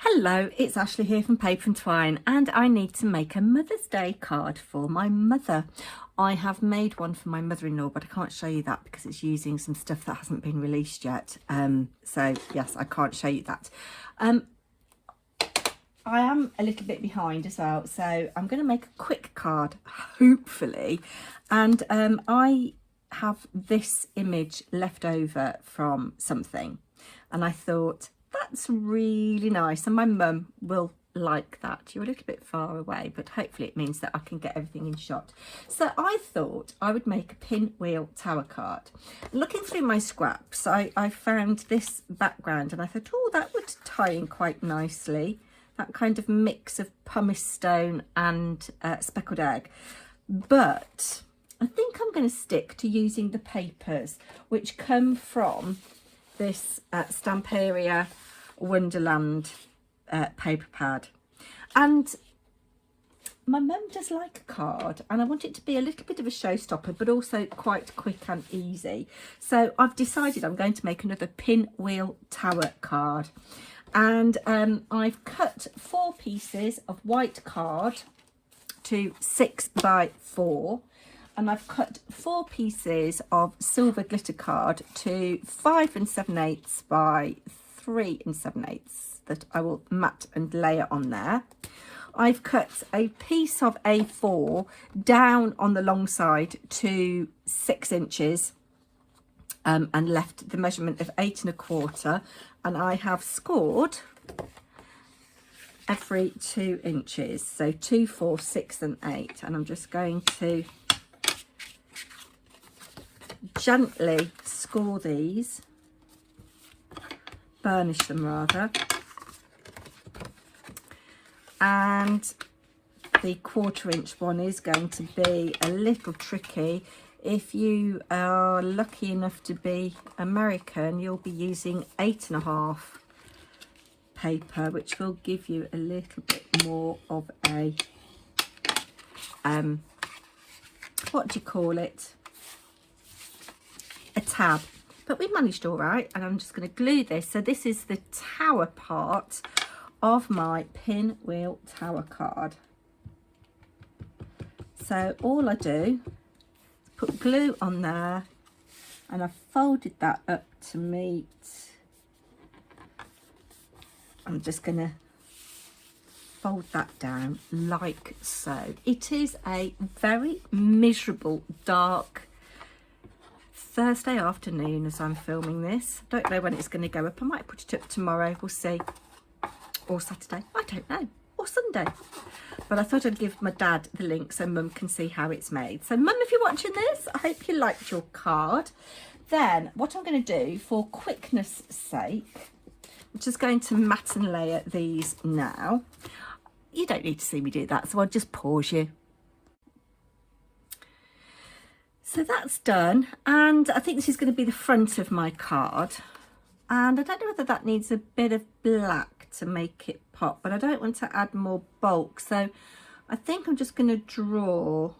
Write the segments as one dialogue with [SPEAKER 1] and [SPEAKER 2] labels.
[SPEAKER 1] Hello, it's Ashley here from Paper&Twine, and I need to make a Mother's Day card for my mother. I have made one for my mother-in-law, but I can't show you that because it's using some stuff that hasn't been released yet. So yes, I can't show you that. I am a little bit behind as well, so I'm going to make a quick card, hopefully. And I have this image left over from something, and I thought, that's really nice, and my mum will like that. You're a little bit far away, but hopefully it means that I can get everything in shot. So I thought I would make a pinwheel tower card. Looking through my scraps, I found this background, and I thought, oh, that would tie in quite nicely. That kind of mix of pumice stone and speckled egg. But I think I'm going to stick to using the papers, which come from this Stamperia Wonderland paper pad. And my mum does like a card, and I want it to be a little bit of a showstopper, but also quite quick and easy. So I've decided I'm going to make another pinwheel tower card. And I've cut 4 pieces of white card to 6 by 4. And I've cut 4 pieces of silver glitter card to 5 7/8 by 3 7/8 that I will mat and layer on there. I've cut a piece of A4 down on the long side to 6 inches and left the measurement of 8 1/4, and I have scored every 2 inches, so 2, 4, 6 and 8, and I'm just going to gently score these, burnish them rather, and the 1/4 inch one is going to be a little tricky. If you are lucky enough to be American, you'll be using 8 1/2 paper, which will give you a little bit more of a what do you call it, a tab. But we managed all right, and I'm just going to glue this. So this is the tower part of my pinwheel tower card. So all I do is put glue on there, and I've folded that up to meet. I'm just going to fold that down like so. It is a very miserable, dark Thursday afternoon as I'm filming this. Don't know when it's going to go up. I might put it up tomorrow, we'll see, or Saturday, I don't know, or Sunday. But I thought I'd give my dad the link so mum can see how it's made. So mum, if you're watching this, I hope you liked your card. Then what I'm going to do for quickness sake, I'm just going to mat and layer these now. You don't need to see me do that, so I'll just pause you. So that's done, and I think this is going to be the front of my card, and I don't know whether that needs a bit of black to make it pop, but I don't want to add more bulk, so I think I'm just going to draw.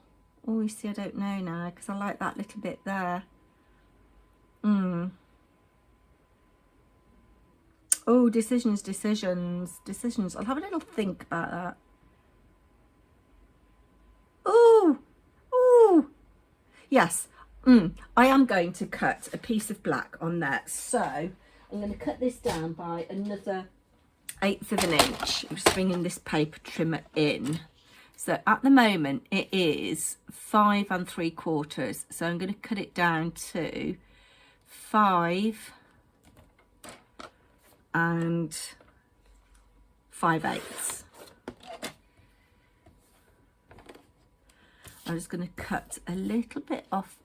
[SPEAKER 1] Oh, you see, I don't know now because I like that little bit there. Oh, decisions. I'll have a little think about that. Oh, yes, I am going to cut a piece of black on there. So I'm going to cut this down by another 1/8 of an inch. I'm just bringing this paper trimmer in. So at the moment it is 5 3/4. So I'm going to cut it down to 5 5/8. I'm just going to cut a little bit off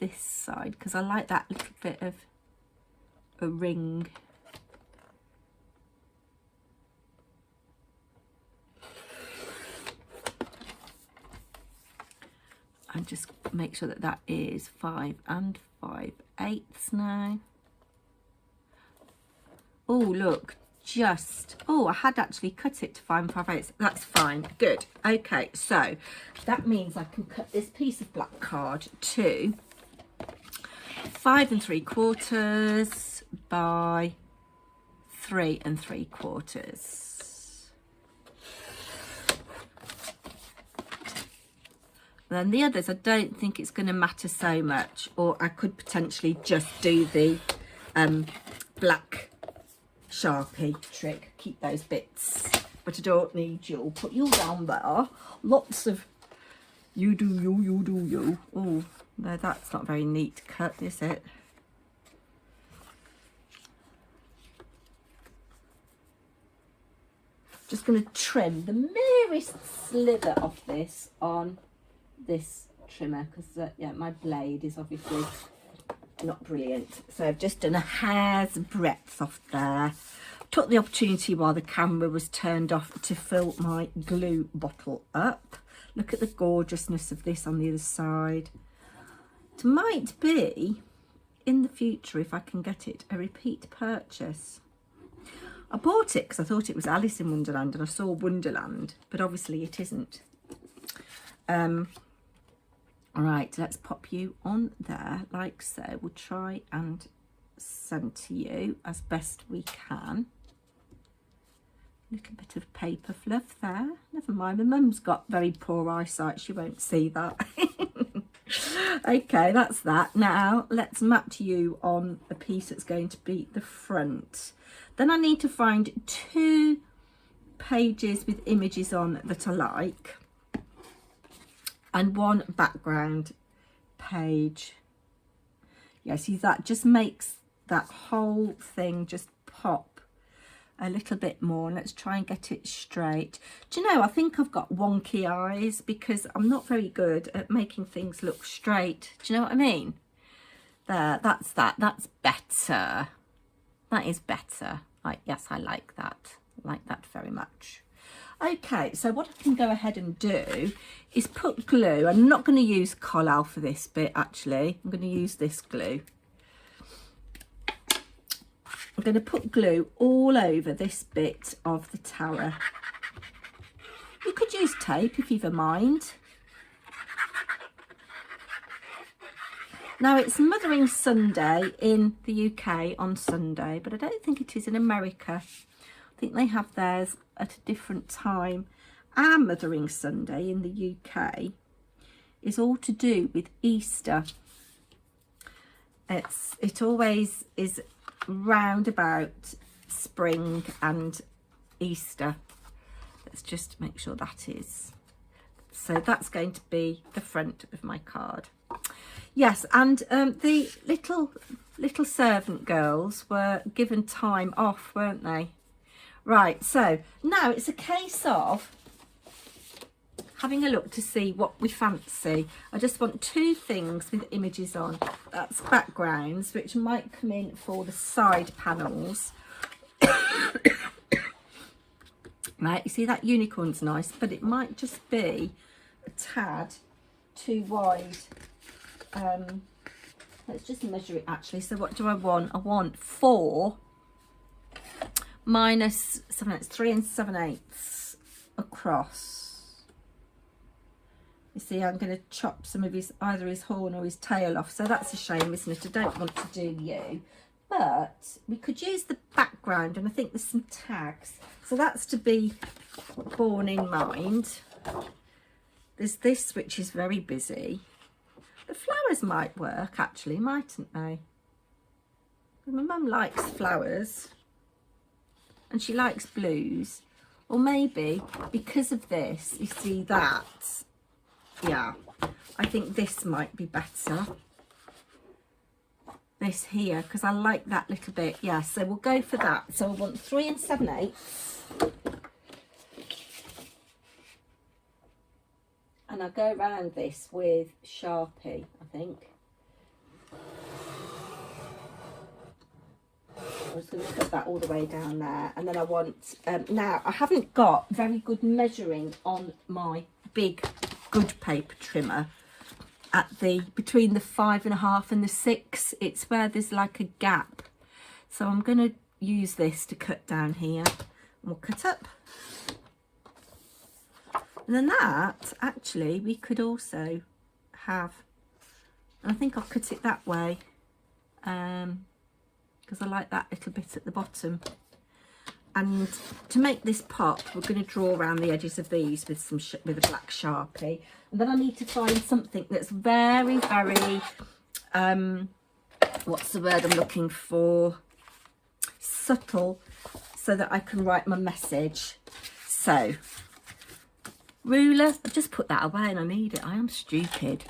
[SPEAKER 1] this side because I like that little bit of a ring. And just make sure that that is 5 5/8 now. Oh, look, I had actually cut it to 5 5/8. That's fine, good. Okay, so that means I can cut this piece of black card to 5 3/4 by 3 3/4. Then the others, I don't think it's going to matter so much, or I could potentially just do the black Sharpie trick, keep those bits, but I don't need you. Put you down there. Lots of you do you, you do you. Oh, no, that's not very neat to cut, is it? Just going to trim the merest slither of this on this trimmer, because yeah, my blade is obviously not brilliant, so I've just done a hair's breadth off there. Took the opportunity while the camera was turned off to fill my glue bottle up. Look at the gorgeousness of this on the other side. It might be in the future, if I can get it, a repeat purchase. I bought it because I thought it was Alice in Wonderland and I saw Wonderland, but obviously it isn't. All right, let's pop you on there like so. We'll try and centre you as best we can. Little bit of paper fluff there. Never mind, my mum's got very poor eyesight. She won't see that. Okay, that's that. Now let's map you on a piece that's going to be the front. Then I need to find 2 pages with images on that I like, and 1 background page. Yeah, see, that just makes that whole thing just pop a little bit more. Let's try and get it straight. Do you know, I think I've got wonky eyes because I'm not very good at making things look straight. Do you know what I mean? There, that's better. That is better. Like, yes, I like that. I like that very much. Okay, so what I can go ahead and do is put glue. I'm not going to use Collal for this bit, actually. I'm going to use this glue. I'm going to put glue all over this bit of the tower. You could use tape if you've a mind. Now, it's Mothering Sunday in the UK on Sunday, but I don't think it is in America. I think they have theirs at a different time. Our Mothering Sunday in the UK is all to do with Easter. It always is round about spring and Easter. Let's just make sure that is. So that's going to be the front of my card. Yes, and the little servant girls were given time off, weren't they? Right, so now it's a case of having a look to see what we fancy. I just want 2 things with images on. That's backgrounds, which might come in for the side panels. Right, you see that unicorn's nice, but it might just be a tad too wide. Let's just measure it actually. So what do I want? I want 4 minus 7/8, 3 7/8 across. You see, I'm going to chop some of either his horn or his tail off. So that's a shame, isn't it? I don't want to do you. But we could use the background, and I think there's some tags. So that's to be borne in mind. There's this, which is very busy. The flowers might work, actually, mightn't they? My mum likes flowers. And she likes blues. Or maybe because of this, you see that. Yeah, I think this might be better. This here, because I like that little bit. Yeah, so we'll go for that. So I want 3 7/8. And I'll go around this with Sharpie, I think. I'm just going to put that all the way down there. And then I want, now I haven't got very good measuring on my big good paper trimmer. At the, between the 5.5 and the 6, it's where there's like a gap. So I'm going to use this to cut down here. And we'll cut up. And then that, actually, we could also have, and I think I'll cut it that way, because I like that little bit at the bottom. And to make this pop, we're going to draw around the edges of these with some with a black Sharpie. And then I need to find something that's very, very, what's the word I'm looking for? Subtle, so that I can write my message. So, ruler, I've just put that away and I need it. I am stupid.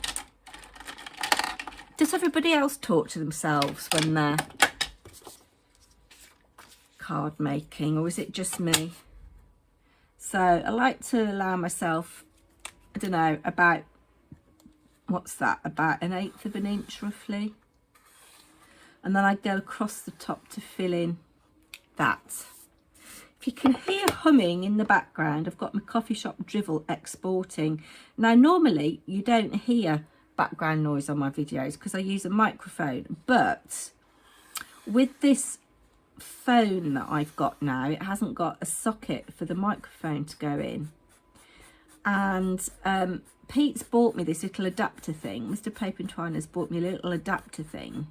[SPEAKER 1] Does everybody else talk to themselves when they're card making, or is it just me? So I like to allow myself, I don't know, about, what's that, about 1/8 of an inch roughly. And then I go across the top to fill in that. If you can hear humming in the background, I've got my coffee shop drivel exporting. Now normally you don't hear background noise on my videos because I use a microphone, but with this phone that I've got now, it hasn't got a socket for the microphone to go in. And Pete's bought me this little adapter thing. Mr. Paper&Twine has bought me a little adapter thing,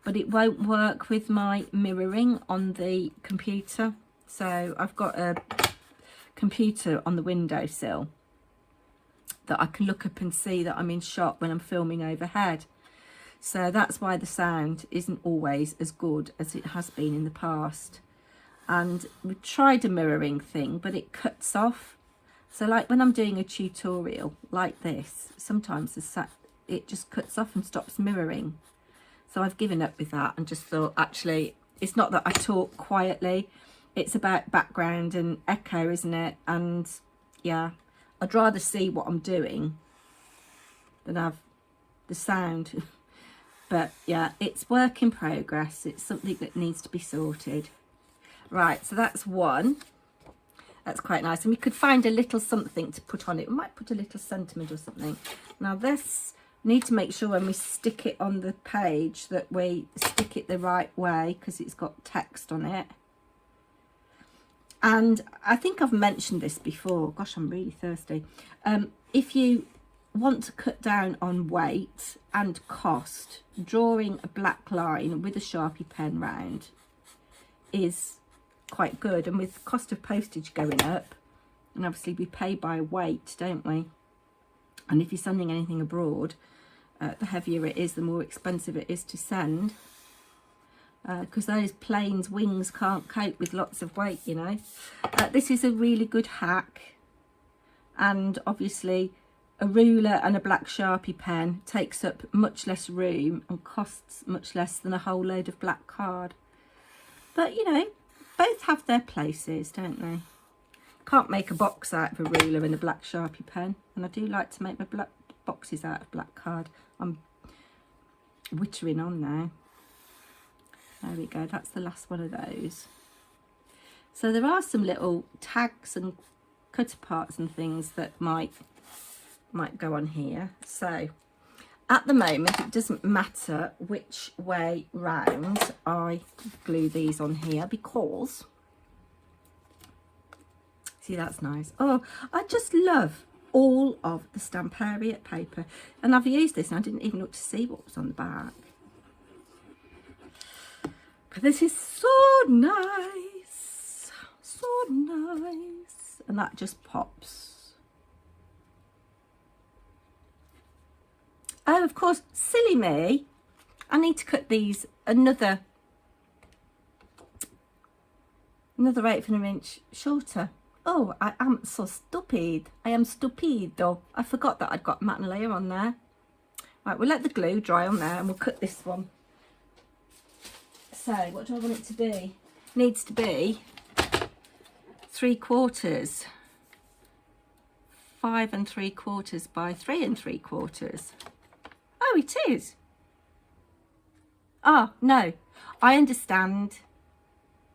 [SPEAKER 1] but it won't work with my mirroring on the computer. So I've got a computer on the windowsill that I can look up and see that I'm in shot when I'm filming overhead. So that's why the sound isn't always as good as it has been in the past. And we tried a mirroring thing, but it cuts off. So like when I'm doing a tutorial like this, sometimes it just cuts off and stops mirroring. So I've given up with that and just thought, actually, it's not that I talk quietly. It's about background and echo, isn't it? And yeah, I'd rather see what I'm doing than have the sound. But yeah, it's work in progress. It's something that needs to be sorted. Right, so that's one. That's quite nice. And we could find a little something to put on it. We might put a little sentiment or something. Now this, need to make sure when we stick it on the page that we stick it the right way, because it's got text on it. And I think I've mentioned this before. Gosh, I'm really thirsty. If you want to cut down on weight and cost, drawing a black line with a Sharpie pen round is quite good. And with the cost of postage going up, and obviously we pay by weight, don't we? And if you're sending anything abroad, the heavier it is, the more expensive it is to send, because those planes' wings can't cope with lots of weight, you know. This is a really good hack, and obviously a ruler and a black Sharpie pen takes up much less room and costs much less than a whole load of black card. But you know, both have their places, don't they? Can't make a box out of a ruler and a black Sharpie pen, and I do like to make my black boxes out of black card. I'm wittering on now. There we go, that's the last one of those. So there are some little tags and cutter parts and things that might go on here. So at the moment it doesn't matter which way round I glue these on here, because see, that's nice. Oh, I just love all of the Stamperia paper, and I've used this and I didn't even look to see what was on the back. But this is so nice, so nice, and that just pops. Oh, of course, silly me, I need to cut these another 1/8 of an inch shorter. Oh, I am so stupid. I am stupido. I forgot that I'd got matte and layer on there. Right, we'll let the glue dry on there and we'll cut this one. So, what do I want it to be? Needs to be 3/4. 5 3/4 by 3 3/4. Oh, it is. Oh, no. I understand.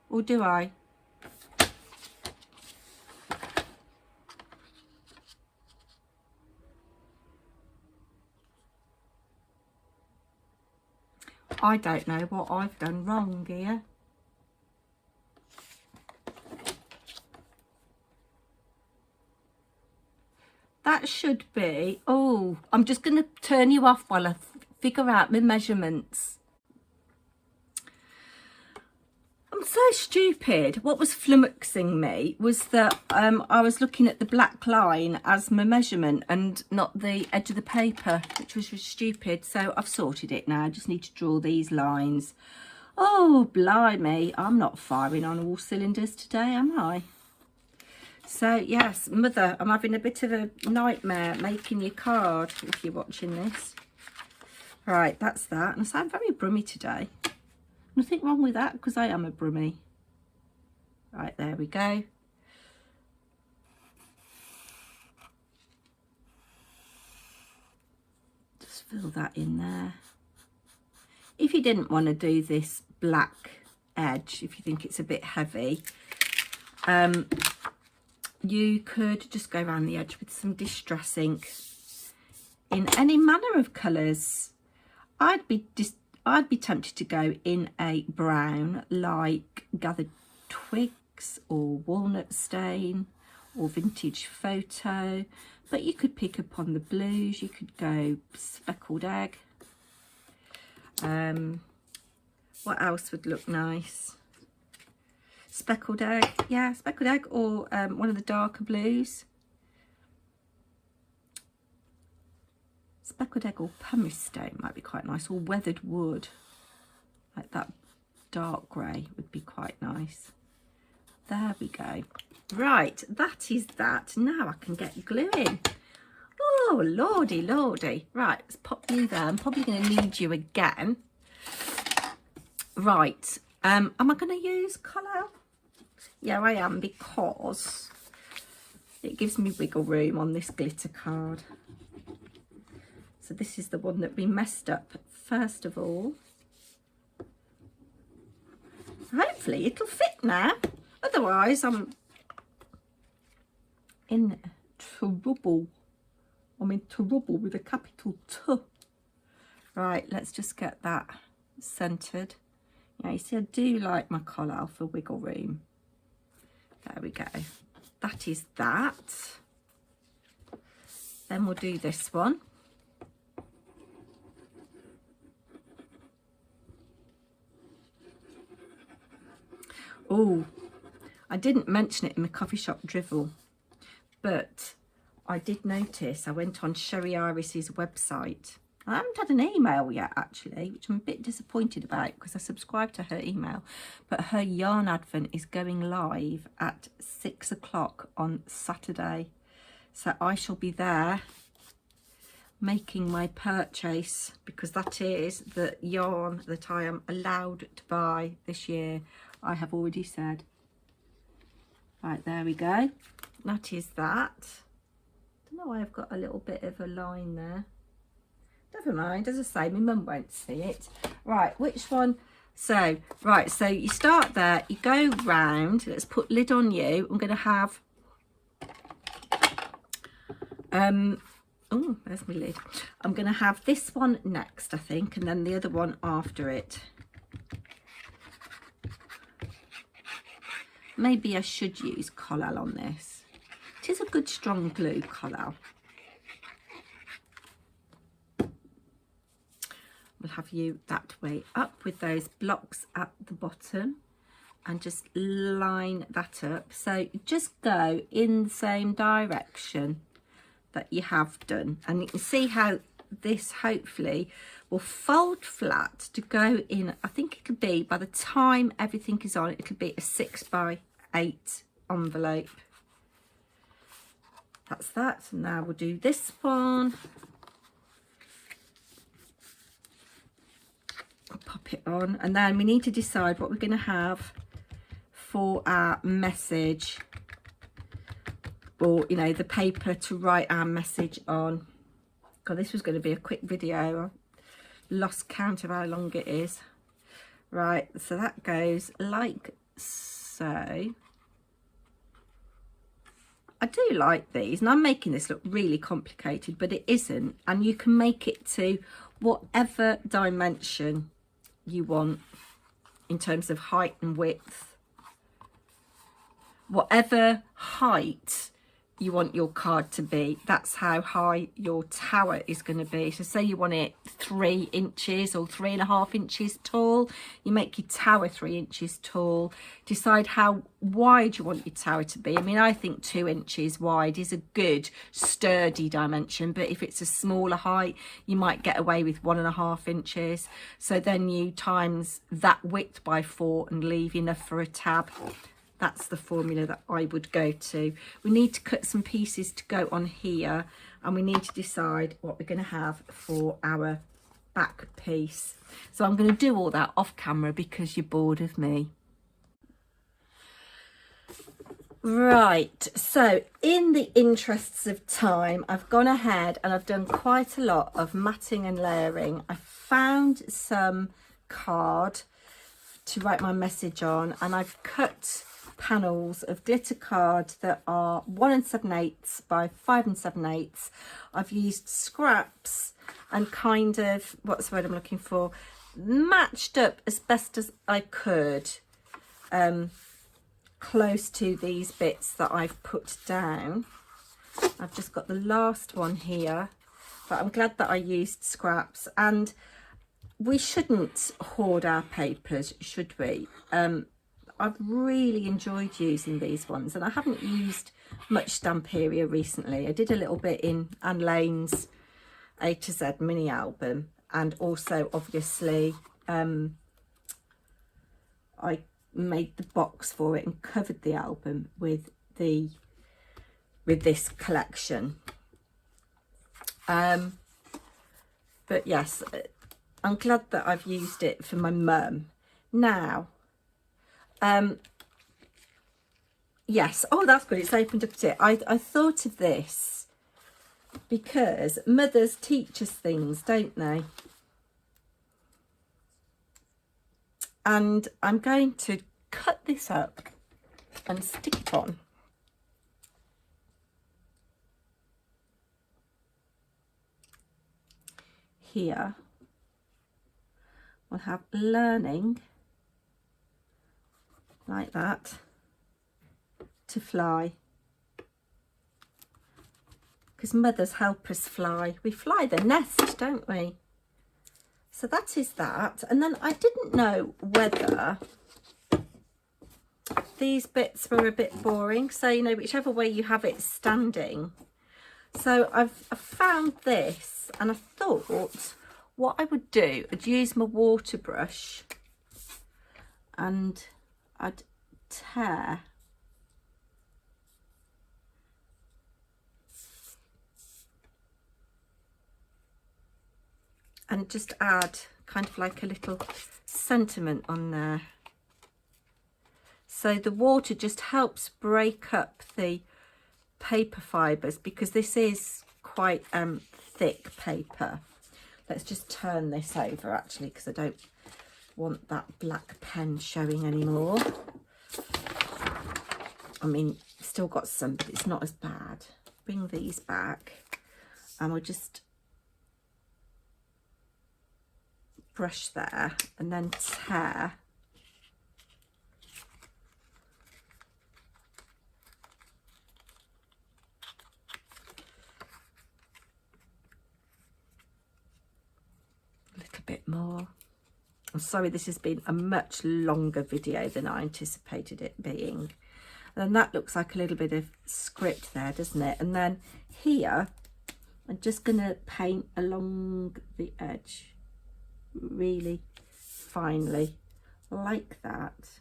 [SPEAKER 1] Or do I? I don't know what I've done wrong here. That should be, oh, I'm just going to turn you off while I figure out my measurements. I'm I'm so stupid. What was flummoxing me was that I was looking at the black line as my measurement and not the edge of the paper, which was stupid. So I've sorted it now. I just need to draw these lines. Oh, blimey. I'm not firing on all cylinders today, am I? So, yes, Mother, I'm having a bit of a nightmare making your card if you're watching this. Right, that's that. And I sound very brummy today. Nothing wrong with that because I am a brummy. Right, there we go. Just fill that in there. If you didn't want to do this black edge, if you think it's a bit heavy, you could just go around the edge with some distress ink in any manner of colours. I'd be tempted to go in a brown, like Gathered Twigs or Walnut Stain or Vintage Photo, but you could pick up on the blues. You could go Speckled Egg. What else would look nice? Speckled Egg, yeah, Speckled Egg, or one of the darker blues. Speckled Egg or Pumice Stone might be quite nice, or Weathered Wood, like that dark grey would be quite nice. There we go. Right, that is that. Now I can get gluing. Oh, lordy, lordy. Right, let's pop you there. I'm probably going to need you again. Right, am I going to use colour? Yeah, I am, because it gives me wiggle room on this glitter card. So this is the one that we messed up first of all. Hopefully it'll fit now. Otherwise I'm in trouble. I'm in trouble with a capital T. Right, let's just get that centred. Yeah, you see, I do like my collar for wiggle room. There we go. That is that. Then we'll do this one. Oh, I didn't mention it in my coffee shop drivel, but I did notice I went on Sherry Iris's website. I haven't had an email yet, actually, which I'm a bit disappointed about because I subscribed to her email. But her yarn advent is going live at 6 o'clock on Saturday. So I shall be there making my purchase, because that is the yarn that I am allowed to buy this year. I have already said. Right, there we go. That is that. I don't know why I've got a little bit of a line there. Never mind, as I say, my mum won't see it. Right, which one? So, right, so you start there, you go round. Let's put lid on you. I'm going to have, oh, there's my lid. I'm going to have this one next, I think, and then the other one after it. Maybe I should use collal on this. It is a good strong glue, collal. We'll have you that way up with those blocks at the bottom and just line that up. So just go in the same direction that you have done. And you can see how this hopefully will fold flat to go in. I think it'll be, by the time everything is on, it'll be a 6x8 envelope. That's that. So now we'll do this one. Pop it on, and then we need to decide what we're going to have for our message, or, you know, the paper to write our message on. God, this was going to be a quick video. I lost count of how long it is. Right, so that goes like so. I do like these, and I'm making this look really complicated, but it isn't, and you can make it to whatever dimension you want in terms of height and width. Whatever height you want your card to be. That's how high your tower is going to be. So say you want it 3 inches or 3.5 inches tall, you make your tower 3 inches tall. Decide how wide you want your tower to be. I mean, I think 2 inches wide is a good sturdy dimension, but if it's a smaller height, you might get away with 1.5 inches. So then you times that width by 4 and leave enough for a tab. That's the formula that I would go to. We need to cut some pieces to go on here, and we need to decide what we're going to have for our back piece. So I'm going to do all that off camera because you're bored of me. Right, so in the interests of time, I've gone ahead and I've done quite a lot of matting and layering. I found some card to write my message on, and I've cut panels of glitter card that are 1 7/8 by 5 7/8. I've used scraps and kind of, what's the word I'm looking for, matched up as best as I could close to these bits that I've put down. I've just got the last one here, but I'm glad that I used scraps. And we shouldn't hoard our papers, should we? I've really enjoyed using these ones, and I haven't used much Stamperia recently. I did a little bit in Anne Lane's A to Z mini album, and also obviously I made the box for it and covered the album with this collection. But yes, I'm glad that I've used it for my mum. Now, yes, oh, that's good, it's opened up a bit. I thought of this because mothers teach us things, don't they? And I'm going to cut this up and stick it on. Here we'll have learning, like that, to fly, because mothers help us fly. We fly the nest, don't we? So that is that. And then I didn't know whether these bits were a bit boring, so you know, whichever way you have it standing. So I've found this, and I thought what I would do, I'd use my water brush and I'd tear and just add kind of like a little sentiment on there. So the water just helps break up the paper fibres, because this is quite thick paper. Let's just turn this over actually, because I don't want that black pen showing anymore. I mean, still got some, but it's not as bad. Bring these back and we'll just brush there and then tear. Bit more. I'm sorry, this has been a much longer video than I anticipated it being. And that looks like a little bit of script there, doesn't it? And then here I'm just going to paint along the edge really finely, like that.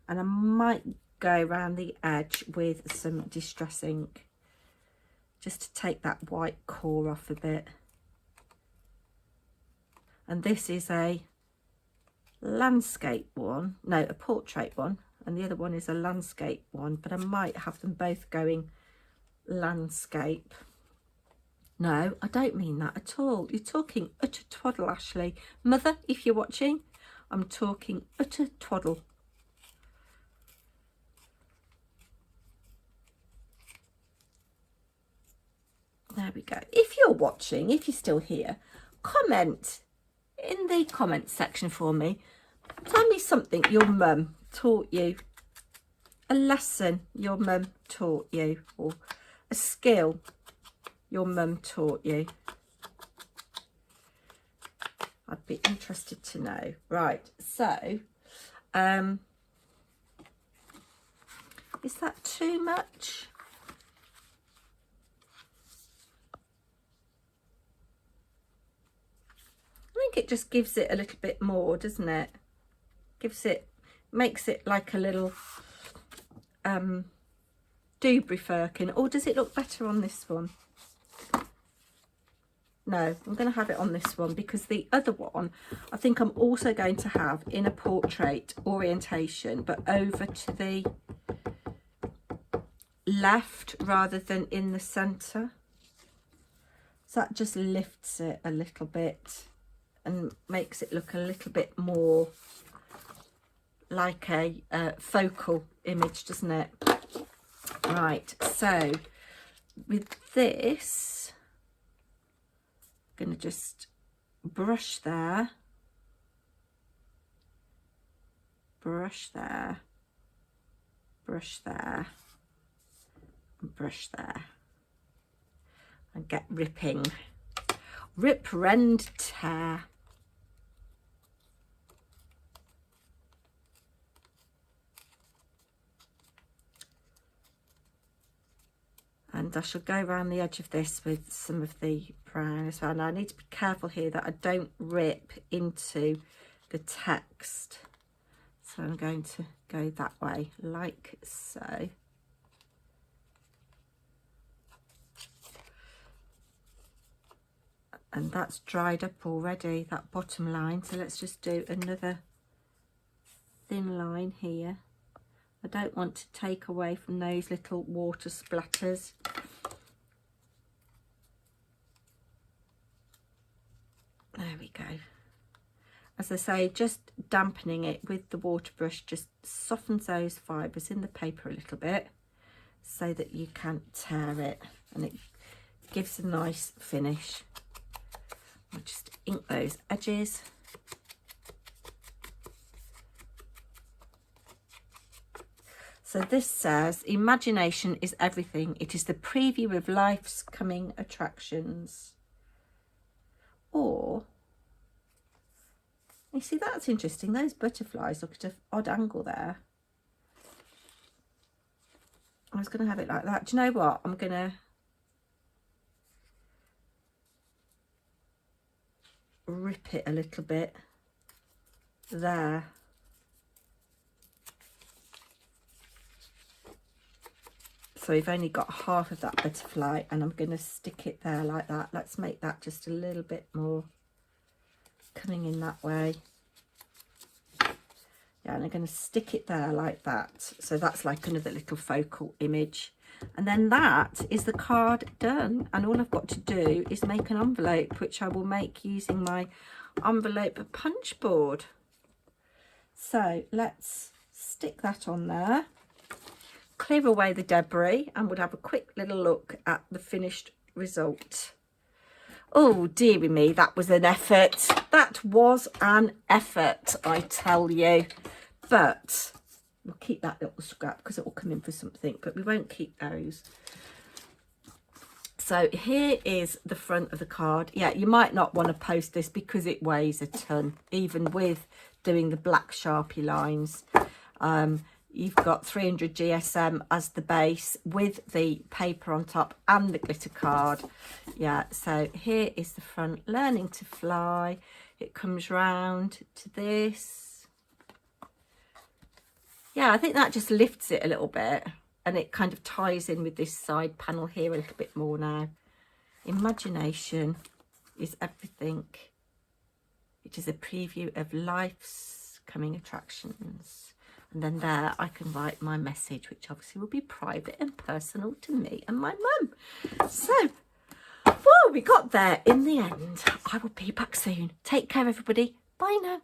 [SPEAKER 1] And I might go around the edge with some distress ink just to take that white core off a bit. And this is a landscape one, no, a portrait one, and the other one is a landscape one, but I might have them both going landscape. No, I don't mean that at all. You're talking utter twaddle, Ashley. Mother, if you're watching, I'm talking utter twaddle. There we go. If you're watching, if you're still here, comment in the comments section for me. Tell me something your mum taught you a lesson your mum taught you, or a skill your mum taught you? I'd be interested to know. Right, so is that too much? I think it just gives it a little bit more, doesn't it? Makes it like a little Dewberry firkin. Or does it look better on this one? No, I'm going to have it on this one, because the other one I think I'm also going to have in a portrait orientation, but over to the left rather than in the centre. So that just lifts it a little bit and makes it look a little bit more like a focal image, doesn't it? Right, so with this, I'm going to just brush there, brush there, brush there, and brush there, and get ripping. Rip, rend, tear. And I shall go around the edge of this with some of the brown as well. Now I need to be careful here that I don't rip into the text. So I'm going to go that way, like so. And that's dried up already, that bottom line. So let's just do another thin line here. I don't want to take away from those little water splatters. There we go. As I say, just dampening it with the water brush just softens those fibres in the paper a little bit so that you can't tear it, and it gives a nice finish. I'll just ink those edges. So this says, imagination is everything. It is the preview of life's coming attractions. Or, you see, that's interesting. Those butterflies look at an odd angle there. I was going to have it like that. Do you know what? I'm going to rip it a little bit there. So we've only got half of that butterfly, and I'm going to stick it there like that. Let's make that just a little bit more coming in that way. Yeah, and I'm going to stick it there like that. So that's like another little focal image. And then that is the card done. And all I've got to do is make an envelope, which I will make using my envelope punch board. So let's stick that on there. Clear away the debris, and we'll have a quick little look at the finished result. Oh dearie me, that was an effort. That was an effort, I tell you. But we'll keep that little scrap because it will come in for something, but we won't keep those. So here is the front of the card. Yeah, you might not want to post this because it weighs a ton, even with doing the black Sharpie lines. You've got 300 GSM as the base with the paper on top and the glitter card. Yeah, so here is the front, learning to fly. It comes round to this. Yeah, I think that just lifts it a little bit, and it kind of ties in with this side panel here a little bit more now. Imagination is everything. It is a preview of life's coming attractions. And then there I can write my message, which obviously will be private and personal to me and my mum. So, well, we got there in the end. I will be back soon. Take care, everybody. Bye now.